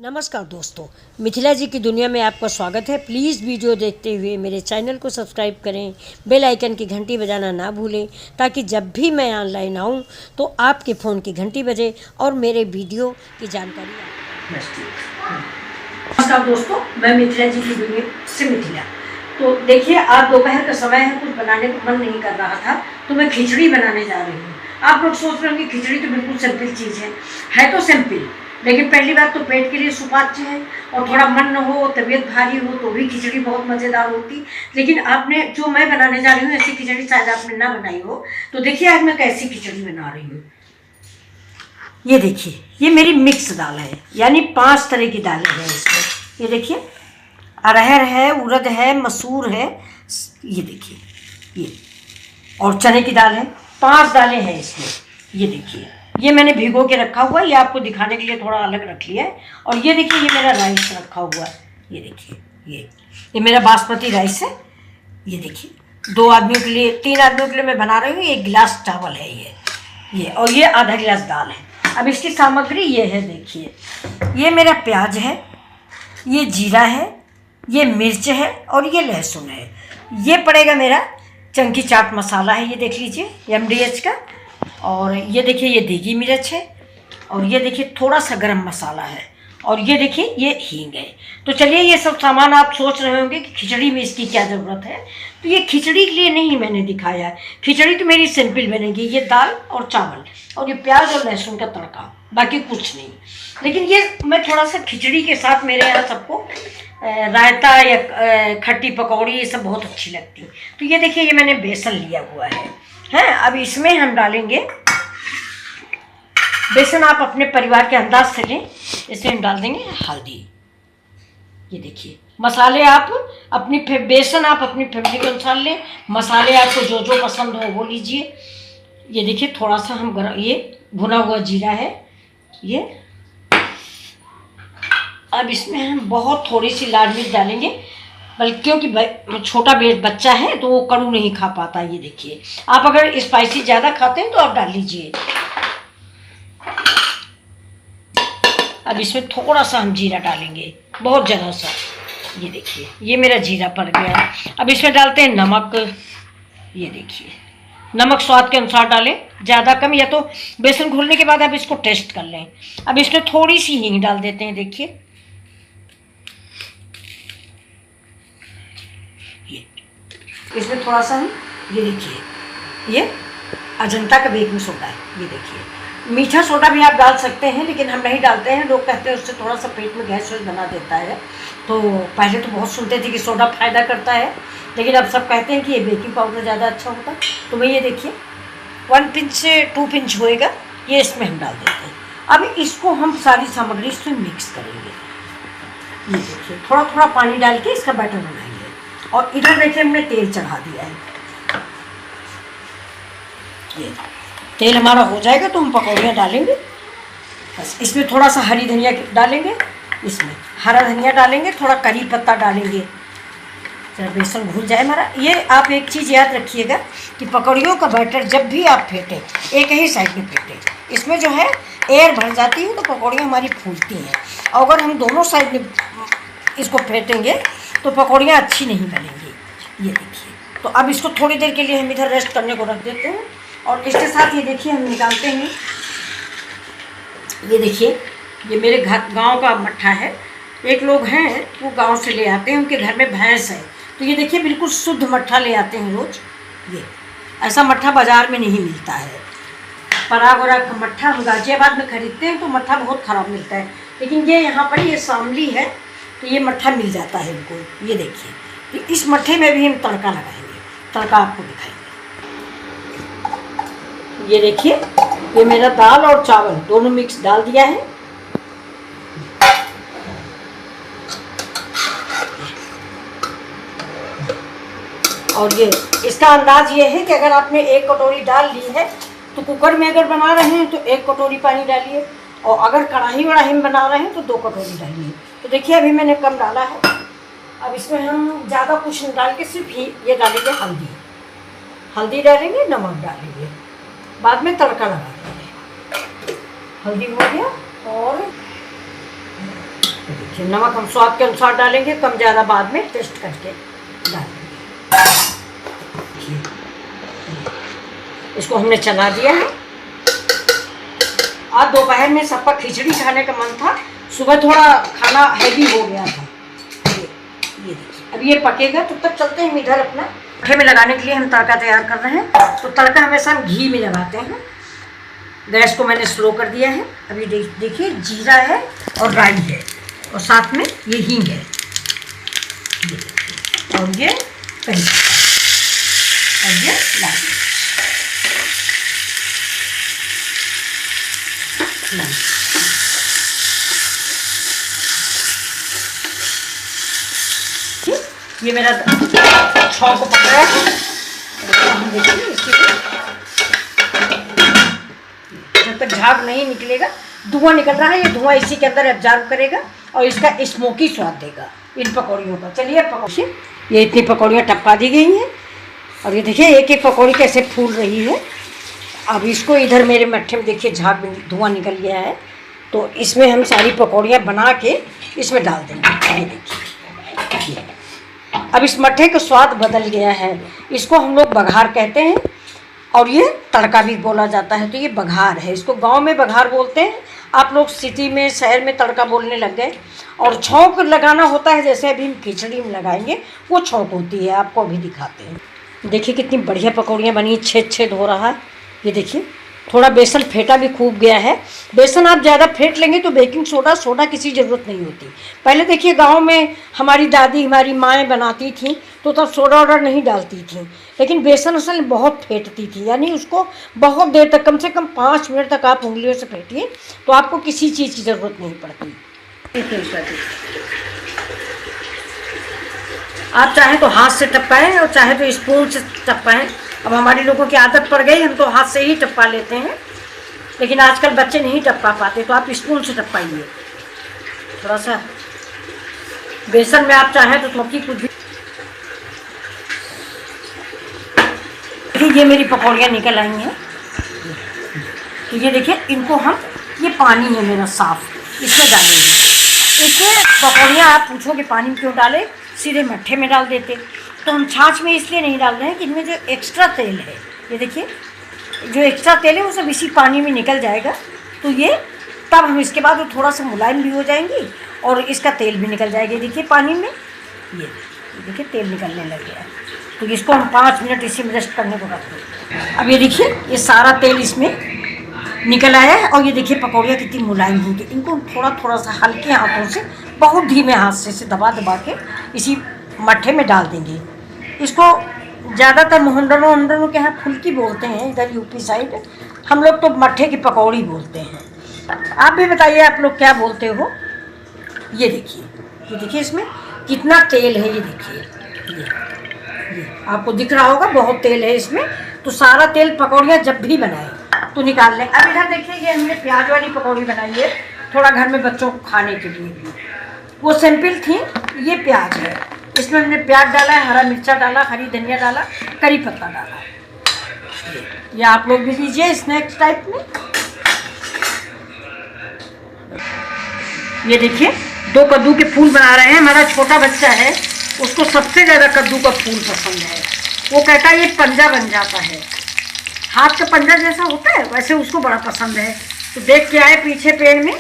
नमस्कार दोस्तों, मिथिला जी की दुनिया में आपका स्वागत है। प्लीज़ वीडियो देखते हुए मेरे चैनल को सब्सक्राइब करें, बेल आइकन की घंटी बजाना ना भूलें ताकि जब भी मैं ऑनलाइन आऊँ तो आपके फ़ोन की घंटी बजे और मेरे वीडियो की जानकारी नमस्कार दोस्तों, मैं मिथिला जी की दुनिया से मिथिला। तो देखिए, आज दोपहर का समय है, कुछ बनाने का मन नहीं कर रहा था तो मैं खिचड़ी बनाने जा रही हूँ। आप लोग सोच रहे होंगे खिचड़ी तो बिल्कुल सिंपल चीज़ है तो सिंपल, लेकिन पहली बात तो पेट के लिए सुपाच्य है और थोड़ा मन न हो, तबीयत भारी हो तो भी खिचड़ी बहुत मज़ेदार होती। लेकिन आपने जो मैं बनाने जा रही हूँ ऐसी खिचड़ी शायद आपने ना बनाई हो। तो देखिए आज मैं कैसी खिचड़ी बना रही हूँ। ये देखिए, ये मेरी मिक्स दाल है, यानी 5 तरह की दालें हैं इसमें। ये देखिए, अरहर है, उड़द है, मसूर है, ये देखिए ये, और चने की दाल है। 5 दालें हैं इसमें। ये देखिए, ये मैंने भिगो के रखा हुआ है, ये आपको दिखाने के लिए थोड़ा अलग रख लिया है। और ये देखिए, ये मेरा राइस रखा हुआ है। ये देखिए, ये मेरा बासमती राइस है। ये देखिए, 2 आदमियों के लिए, 3 आदमियों के लिए मैं बना रही हूँ। 1 गिलास चावल है ये, और ये आधा गिलास दाल है। अब इसकी सामग्री ये है, देखिए, ये मेरा प्याज है, ये जीरा है, ये मिर्च है और ये लहसुन है। ये पड़ेगा मेरा चंकी चाट मसाला है, ये देख लीजिए, MDH का। और ये देखिए, ये देगी मिर्च है, और ये देखिए थोड़ा सा गरम मसाला है, और ये देखिए ये हींग है। तो चलिए, ये सब सामान आप सोच रहे होंगे कि खिचड़ी में इसकी क्या ज़रूरत है। तो ये खिचड़ी के लिए नहीं मैंने दिखाया है, खिचड़ी तो मेरी सिंपल बनेगी। ये दाल और चावल और ये प्याज और लहसुन का तड़का, बाकी कुछ नहीं। लेकिन ये मैं थोड़ा सा खिचड़ी के साथ, मेरे यहाँ सबको रायता या खट्टी पकौड़ी ये सब बहुत अच्छी लगती। तो ये देखिए, ये मैंने बेसन लिया हुआ है। अब इसमें हम डालेंगे बेसन, आप अपने परिवार के अंदाज से लें। इसमें हम डाल देंगे हल्दी। ये देखिए, मसाले आप अपनी बेसन आप अपनी फैमिली के अनुसार लें, मसाले आपको जो जो पसंद हो वो लीजिए। ये देखिए, थोड़ा सा हम ये भुना हुआ जीरा है ये। अब इसमें हम बहुत थोड़ी सी लाल मिर्च डालेंगे, बल्कि क्योंकि छोटा बच्चा है तो वो कड़ू नहीं खा पाता। ये देखिए, आप अगर स्पाइसी ज़्यादा खाते हैं तो आप डाल लीजिए। अब इसमें थोड़ा सा हम जीरा डालेंगे, बहुत ज़्यादा सा। ये देखिए, ये मेरा जीरा पड़ गया। अब इसमें डालते हैं नमक। ये देखिए, नमक स्वाद के अनुसार डालें, ज़्यादा कम, या तो बेसन घोलने के बाद आप इसको टेस्ट कर लें। अब इसमें थोड़ी सी हींग डाल देते हैं। देखिए, ये इसमें थोड़ा सा हम, ये देखिए, ये अजंता का बेकिंग सोडा है। ये देखिए, मीठा सोडा भी आप डाल सकते हैं, लेकिन हम नहीं डालते हैं। लोग कहते हैं उससे थोड़ा सा पेट में गैस वैस बना देता है। तो पहले तो बहुत सुनते थे कि सोडा फ़ायदा करता है, लेकिन अब सब कहते हैं कि ये बेकिंग पाउडर ज़्यादा अच्छा होता है। तो मैं ये देखिए 1 पिंच से 2 पिंच होएगा, ये इसमें हम डाल देते हैं। अब इसको हम सारी सामग्री इसमें मिक्स करेंगे। ये देखिए, थोड़ा थोड़ा पानी डाल के इसका बैटर बनाएंगे। और इधर देखिए, हमने तेल चढ़ा दिया है। ये तेल हमारा हो जाएगा तो हम पकौड़ियाँ डालेंगे। बस इसमें थोड़ा सा हरी धनिया डालेंगे, इसमें हरा धनिया डालेंगे, थोड़ा करी पत्ता डालेंगे। जब बेसन घुल जाए हमारा, ये आप एक चीज़ याद रखिएगा कि पकौड़ियों का बैटर जब भी आप फेंटें, एक ही साइड में फेंटें। इसमें जो है एयर भर जाती है तो पकौड़ियाँ हमारी फूलती हैं। और अगर हम दोनों साइड में इसको फेंटेंगे तो पकौड़ियाँ अच्छी नहीं बनेंगी। ये देखिए, तो अब इसको थोड़ी देर के लिए हम इधर रेस्ट करने को रख देते हैं। और इसके साथ ये देखिए, हम निकालते हैं। ये देखिए, ये मेरे गांव का मट्ठा है। एक लोग हैं वो गांव से ले आते हैं, उनके घर में भैंस है। तो ये देखिए, बिल्कुल शुद्ध मट्ठा ले आते हैं रोज़। ये ऐसा मट्ठा बाज़ार में नहीं मिलता है। पराग वराग का मट्ठा हम गाजियाबाद में ख़रीदते हैं तो मट्ठा बहुत ख़राब मिलता है, लेकिन ये यहाँ पर ये शामली है तो ये मट्ठा मिल जाता है इनको। ये देखिए, तो इस मट्ठे में भी हम तड़का लगाएंगे, तड़का आपको दिखाएंगे। ये देखिए, ये मेरा दाल और चावल दोनों मिक्स डाल दिया है। और ये इसका अंदाज ये है कि अगर आपने 1 कटोरी दाल ली है तो कुकर में अगर बना रहे हैं तो 1 कटोरी पानी डालिए, और अगर कढ़ाई वढ़ाई में बना रहे हैं तो 2 कटोरी डालिए। तो देखिए, अभी मैंने कम डाला है। अब इसमें हम ज़्यादा कुछ नहीं डाल के सिर्फ ये डालेंगे हल्दी डालेंगे, नमक डालेंगे, बाद में तड़का लगा देंगे। हल्दी हो गया और नमक हम स्वाद के अनुसार डालेंगे, कम ज़्यादा बाद में टेस्ट करके डालेंगे। इसको हमने चला दिया है। आज दोपहर में सबका खिचड़ी खाने का मन था, सुबह थोड़ा खाना हैवी हो गया था। ये अब ये पकेगा, तब तक चलते हैं इधर अपना पराठे में लगाने के लिए हम तड़का तैयार कर रहे हैं। तो तड़का हमेशा हम घी में लगाते हैं। गैस को मैंने स्लो कर दिया है। अभी देखिए जीरा है और राई है और साथ में ये हींग है और ये करी और ये लाल। ये मेरा छौ को पक रहा है। देखिए जब तक झाग नहीं निकलेगा, धुआं निकल रहा है, ये धुआं इसी के अंदर एब्जॉर्ब करेगा और इसका स्मोकी स्वाद देगा इन पकौड़ियों का। चलिए पकौड़ी, ये इतनी पकौड़ियाँ टपका दी गई हैं और ये देखिए एक एक पकौड़ी कैसे फूल रही है। अब इसको इधर मेरे मट्ठे में देखिए झाग धुआं निकल गया है, तो इसमें हम सारी पकौड़ियाँ बना के इसमें डाल देंगे। ये देखिए अब इस मट्ठे का स्वाद बदल गया है। इसको हम लोग बघार कहते हैं और ये तड़का भी बोला जाता है। तो ये बघार है, इसको गांव में बघार बोलते हैं। आप लोग सिटी में शहर में तड़का बोलने लग गए। और छौंक लगाना होता है, जैसे अभी हम खिचड़ी में लगाएंगे वो छौंक होती है। आपको अभी दिखाते हैं। देखिए कितनी बढ़िया पकौड़ियाँ बनी, छेद छेद हो रहा है। ये देखिए थोड़ा बेसन फेंटा भी खूब गया है। बेसन आप ज़्यादा फेंट लेंगे तो बेकिंग सोडा की ज़रूरत नहीं होती। पहले देखिए गांव में हमारी दादी हमारी माएँ बनाती थीं तो तब सोडा नहीं डालती थीं, लेकिन बेसन असल में बहुत फेंटती थी। यानी उसको बहुत देर तक, कम से कम 5 मिनट तक आप उंगलियों से फेंटिए तो आपको किसी चीज़ की ज़रूरत नहीं पड़ती। आप चाहें तो हाथ से टपकाएं और चाहे तो स्पून से टपकाएं। अब हमारे लोगों की आदत पड़ गई, हम तो हाथ से ही टपका लेते हैं, लेकिन आजकल बच्चे नहीं टपका पाते तो आप स्पून से टपकाइए। थोड़ा सा बेसन में आप चाहें तो लौकी कुछ भी। ये मेरी पकौड़ियाँ निकल आई हैं। तो ये देखिए इनको हम, ये पानी है मेरा साफ, इसमें डालेंगे। इसमें पकौड़ियाँ आप पूछोगे पानी में क्यों डालें, सीधे मट्ठे में डाल देते। तो हम छाछ में इसलिए नहीं डाल रहे हैं कि इनमें जो एक्स्ट्रा तेल है, ये देखिए जो एक्स्ट्रा तेल है वो सब इसी पानी में निकल जाएगा। तो ये तब हम इसके बाद वो थोड़ा सा मुलायम भी हो जाएंगी और इसका तेल भी निकल जाएगा। देखिए पानी में ये देखिए तेल निकलने लग गया। तो इसको हम 5 मिनट इसी में रेस्ट करने को रख दें। अब ये देखिए ये सारा तेल इसमें निकल आया है और ये देखिए पकौड़ियाँ कितनी मुलायम होंगी। इनको थोड़ा थोड़ा सा हल्के हाथों से, बहुत धीमे हाथ से दबा दबा के इसी मट्ठे में डाल देंगे। इसको ज़्यादातर मोहनडरों के यहाँ फुल्की बोलते हैं, इधर यूपी साइड। हम लोग तो मट्ठे की पकौड़ी बोलते हैं। आप भी बताइए आप लोग क्या बोलते हो। ये देखिए इसमें कितना तेल है। ये देखिए ये आपको दिख रहा होगा, बहुत तेल है इसमें। तो सारा तेल पकौड़ियाँ जब भी बनाएं तो निकाल लें। अब इधर देखिए ये हमने प्याज वाली पकौड़ी बनाई है, थोड़ा घर में बच्चों को खाने के लिए भी। वो सिंपल थी। ये प्याज है, इसमें हमने प्याज डाला है, हरा मिर्चा डाला, हरी धनिया डाला, करी पत्ता डाला। ये आप लोग भी लीजिए स्नैक्स टाइप में। ये देखिए 2 कद्दू के फूल बना रहे हैं। हमारा छोटा बच्चा है, उसको सबसे ज़्यादा कद्दू का फूल पसंद है। वो कहता है ये पंजा बन जाता है, हाथ का पंजा जैसा होता है वैसे उसको बड़ा पसंद है। तो देख के आए पीछे पेड़ में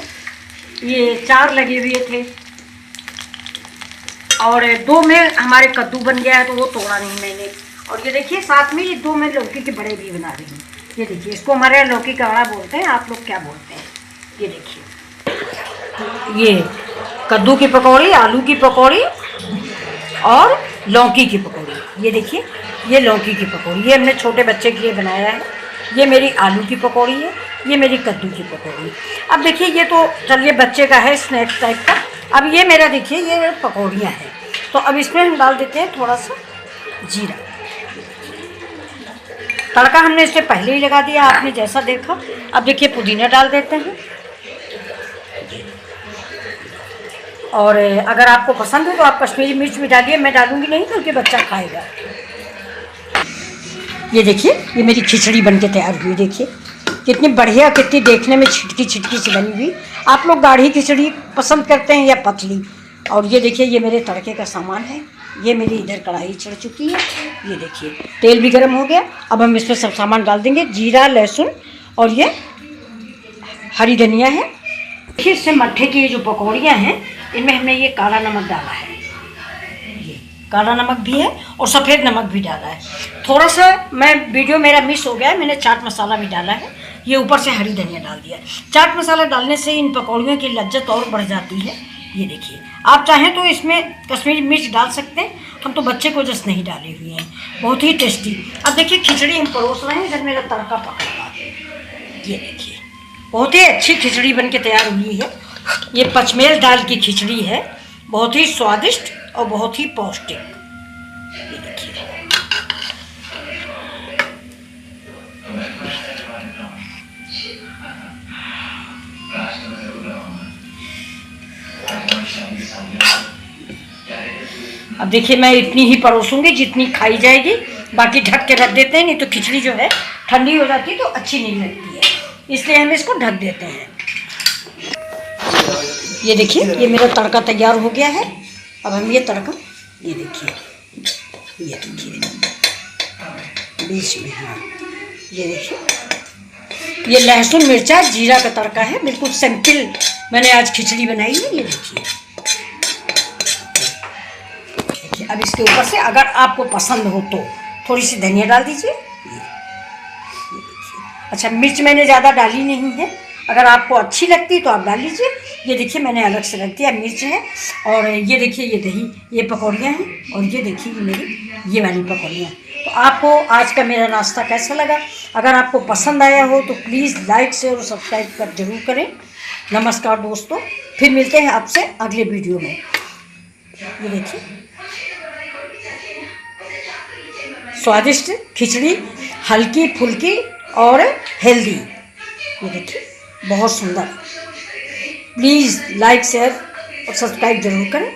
ये 4 लगे हुए थे और 2 में हमारे कद्दू बन गया है, तो वो तोड़ा नहीं मैंने। और ये देखिए साथ में ये 2 में लौकी के बड़े भी बना रही हूँ। ये देखिए इसको हमारे यहाँ लौकी का बड़ा बोलते हैं, आप लोग क्या बोलते हैं। ये देखिए ये कद्दू की पकौड़ी, आलू की पकौड़ी और लौकी की पकौड़ी। ये देखिए ये लौकी की पकौड़ी, ये हमने छोटे बच्चे के लिए बनाया है। ये मेरी आलू की पकौड़ी है, ये मेरी कद्दू की पकौड़ी। अब देखिए ये तो चलिए बच्चे का है स्नैक्स टाइप का। अब ये मेरा देखिए ये पकौड़ियाँ हैं, तो अब इसमें हम डाल देते हैं थोड़ा सा जीरा। तड़का हमने इससे पहले ही लगा दिया, आपने जैसा देखा। अब देखिए पुदीना डाल देते हैं और अगर आपको पसंद हो तो आप कश्मीरी मिर्च भी डालिए। मैं डालूंगी नहीं क्योंकि बच्चा खाएगा। ये देखिए ये मेरी खिचड़ी बनके तैयार हुई। देखिए कितनी बढ़िया, कितनी देखने में छिटकी छिटकी सी बनी हुई। आप लोग गाढ़ी खिचड़ी पसंद करते हैं या पतली। और ये देखिए, ये मेरे तड़के का सामान है। ये मेरी इधर कढ़ाई चढ़ चुकी है। ये देखिए, तेल भी गर्म हो गया। अब हम इसमें सब सामान डाल देंगे, जीरा, लहसुन और ये हरी धनिया है। देखिए, इससे मट्ठे की ये जो पकौड़ियाँ हैं, इनमें हमने ये काला नमक डाला है। ये काला नमक भी है और सफ़ेद नमक भी डाला है। थोड़ा सा वीडियो मेरा मिस हो गया है, मैंने चाट मसाला भी डाला है। ये ऊपर से हरी धनिया डाल दिया। चाट मसाला डालने से इन पकौड़ियों की लज्जत और बढ़ जाती है। ये देखिए, आप चाहें तो इसमें कश्मीरी मिर्च डाल सकते हैं। हम तो बच्चे को जस्ट नहीं डाले हुए हैं। बहुत ही टेस्टी। अब देखिए, खिचड़ी हम परोस रहे हैं। इधर मेरा तड़का पक रहा है। ये देखिए, बहुत ही अच्छी खिचड़ी बन के तैयार हुई है। ये पचमेल दाल की खिचड़ी है, बहुत ही स्वादिष्ट और बहुत ही पौष्टिक। ये देखिए, अब देखिए, मैं इतनी ही परोसूंगी जितनी खाई जाएगी। बाकी ढक के रख देते हैं, नहीं तो खिचड़ी जो है ठंडी हो जाती है तो अच्छी नहीं लगती है, इसलिए हम इसको ढक देते हैं। ये देखिए, ये मेरा तड़का तैयार हो गया है। अब हम ये तड़का, ये देखिए बीच में, हाँ ये देखिए, ये लहसुन मिर्चा जीरा का तड़का है। बिल्कुल सिंपल मैंने आज खिचड़ी बनाई है। ये देखिए, अब इसके ऊपर से अगर आपको पसंद हो तो थोड़ी सी धनिया डाल दीजिए। ये देखिए, अच्छा मिर्च मैंने ज़्यादा डाली नहीं है, अगर आपको अच्छी लगती तो आप डाल लीजिए। ये देखिए, मैंने अलग से रख दिया, मिर्च है। और ये देखिए, ये दही, ये पकौड़ियाँ हैं। और ये देखिए, मेरी ये वाली पकौड़ियाँ। तो आपको आज का मेरा नाश्ता कैसा लगा? अगर आपको पसंद आया हो तो प्लीज़ लाइक, शेयर और सब्सक्राइब कर जरूर करें। नमस्कार दोस्तों, फिर मिलते हैं आपसे अगले वीडियो में। ये देखिए, स्वादिष्ट खिचड़ी, हल्की फुल्की और हेल्दी। ये देखिए, बहुत सुंदर। प्लीज़ लाइक, शेयर और सब्सक्राइब जरूर करें।